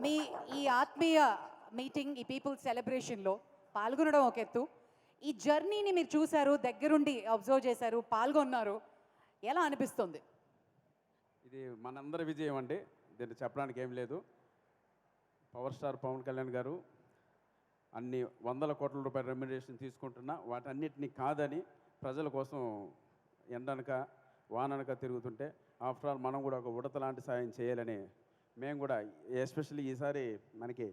మీ ఈ ఆత్మీయ మీటింగ్, ఈ పీపుల్ సెలబ్రేషన్లో పాల్గొనడం ఒక ఎత్తు, ఈ జర్నీని మీరు చూశారు, దగ్గరుండి అబ్జర్వ్ చేశారు, పాల్గొన్నారు, ఎలా అనిపిస్తుంది? ఇది మనందరి విజయం అండి, దీన్ని చెప్పడానికి ఏం లేదు. పవర్ స్టార్ పవన్ కళ్యాణ్ గారు అన్ని వందల కోట్ల రూపాయల రెమ్యునరేషన్ తీసుకుంటున్నా వాటన్నిటినీ కాదని ప్రజల కోసం ఎండనక వాననక తిరుగుతుంటే ఆఫ్టర్ ఆల్ మనం కూడా ఒక ఉడత లాంటి సాయం చేయాలని మేము కూడా, ఎస్పెషల్లీ ఈసారి మనకి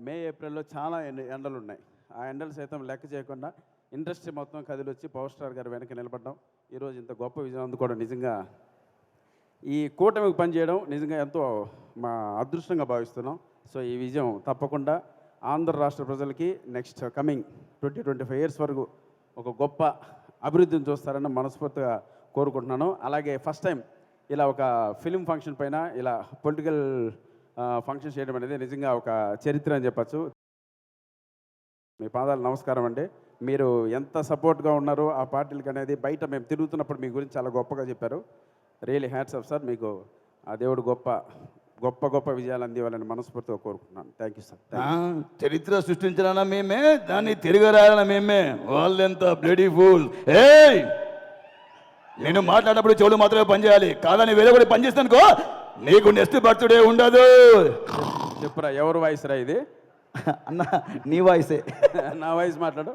మే ఏప్రిల్లో చాలా ఎండలు ఉన్నాయి. ఆ ఎండలు సైతం లెక్క చేయకుండా ఇండస్ట్రీ మొత్తం కదిలొచ్చి పవర్ స్టార్ గారు వెనక నిలబడ్డాం. ఈరోజు ఇంత గొప్ప విజయం అందుకోవడం నిజంగా, ఈ కూటమికి పనిచేయడం నిజంగా ఎంతో మా అదృష్టంగా భావిస్తున్నాం. సో ఈ విజయం తప్పకుండా ఆంధ్ర రాష్ట్ర ప్రజలకి నెక్స్ట్ కమింగ్ 20-25 ఇయర్స్ వరకు ఒక గొప్ప అభివృద్ధిని చూస్తారని మనస్ఫూర్తిగా కోరుకుంటున్నాను. అలాగే ఫస్ట్ టైం ఇలా ఒక ఫిలిం ఫంక్షన్ పైన ఇలా పొలిటికల్ ఫంక్షన్ చేయడం అనేది నిజంగా ఒక చరిత్ర అని చెప్పచ్చు. మీ పాదాలు నమస్కారం అండి. మీరు ఎంత సపోర్ట్గా ఉన్నారో ఆ పార్టీలకి అనేది బయట మేము తిరుగుతున్నప్పుడు మీ గురించి చాలా గొప్పగా చెప్పారు. Really hats off sir. మీకు ఆ దేవుడు గొప్ప గొప్ప గొప్ప విజయాలు అందివ్వాలని మనస్ఫూర్తిగా కోరుకుంటున్నాను. Thank you sir. చరిత్ర సృష్టించాలన్నా మేమే, దాన్ని తిరగరాయాలన్నా మేమే. వాళ్ళెంత బ్లడీ ఫూల్. నేను మాట్లాడినప్పుడు చెవులు మాత్రమే పనిచేయాలి, కాదని వేరే కూడా పనిచేస్తానుకో నీకు నెక్స్ట్ బర్త్డే ఉండదు. చెప్పురా, ఎవరు వాయిస్ రా ఇది? అన్న నీ వాయిసే. నా వాయిస్ మాట్లాడు.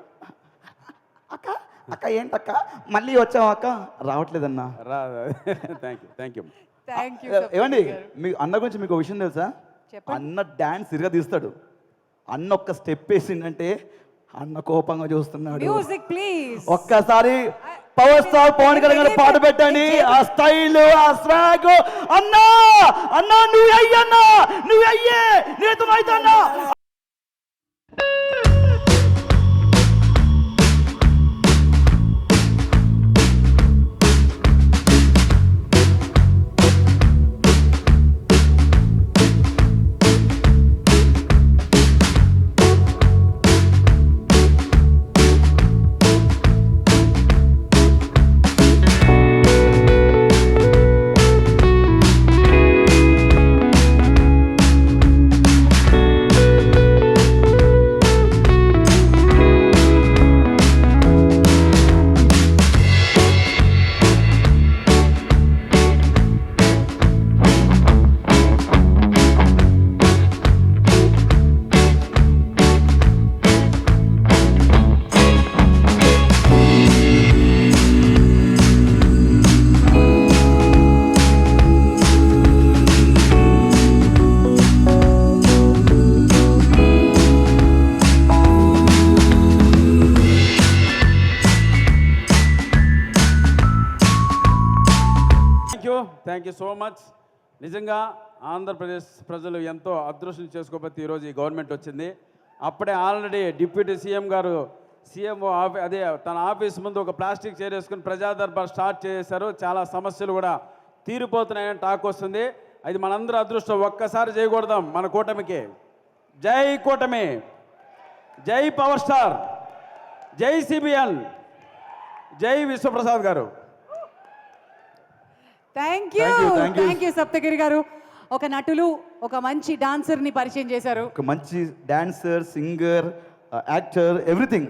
అక్క అక్క ఏంటక్క మళ్ళీ వచ్చావు అక్క? రావట్లేదన్నా. రా. Thank you. ఏమండి, మీ అన్న గురించి మీకు విషయం తెలుసా? అన్న డాన్స్ ఇరుగా తీస్తాడు. అన్న ఒక్క స్టెప్ వేసిందంటే అన్న కోపంగా చూస్తున్నాడు. ఒక్కసారి పవర్ స్టార్ పవన్ కళ్యాణ్ పాట పెట్టండి. ఆ స్టైల్, ఆ స్వాగ్. అన్నా అన్నా నువ్వు అయ్యన్నా, నువ్వు అయ్యే, నేను అవుతాన్నా. Thank you so much. నిజంగా ఆంధ్రప్రదేశ్ ప్రజలు ఎంతో అదృష్టం చేసుకోబట్టి ఈరోజు ఈ గవర్నమెంట్ వచ్చింది. అప్పుడే ఆల్రెడీ డిప్యూటీ సీఎం గారు సీఎంఓ అదే తన ఆఫీస్ ముందు ఒక ప్లాస్టిక్ చైర్ వేసుకుని ప్రజా దర్బార్ స్టార్ట్ చేశారు. చాలా సమస్యలు కూడా తీరిపోతున్నాయని టాక్ వస్తుంది. అది మనందరూ అదృష్టం. ఒక్కసారి చేయకూడదాం మన కూటమికి. జై కూటమి, జై పవర్ స్టార్, జై సిబిఎన్, జై విశ్వప్రసాద్ గారు. థ్యాంక్ యూ సప్తగిరి గారు. ఒక నటులు, ఒక మంచి డాన్సర్ని పరిచయం చేశారు. ఒక మంచి డాన్సర్, సింగర్, యాక్టర్, ఎవ్రీథింగ్.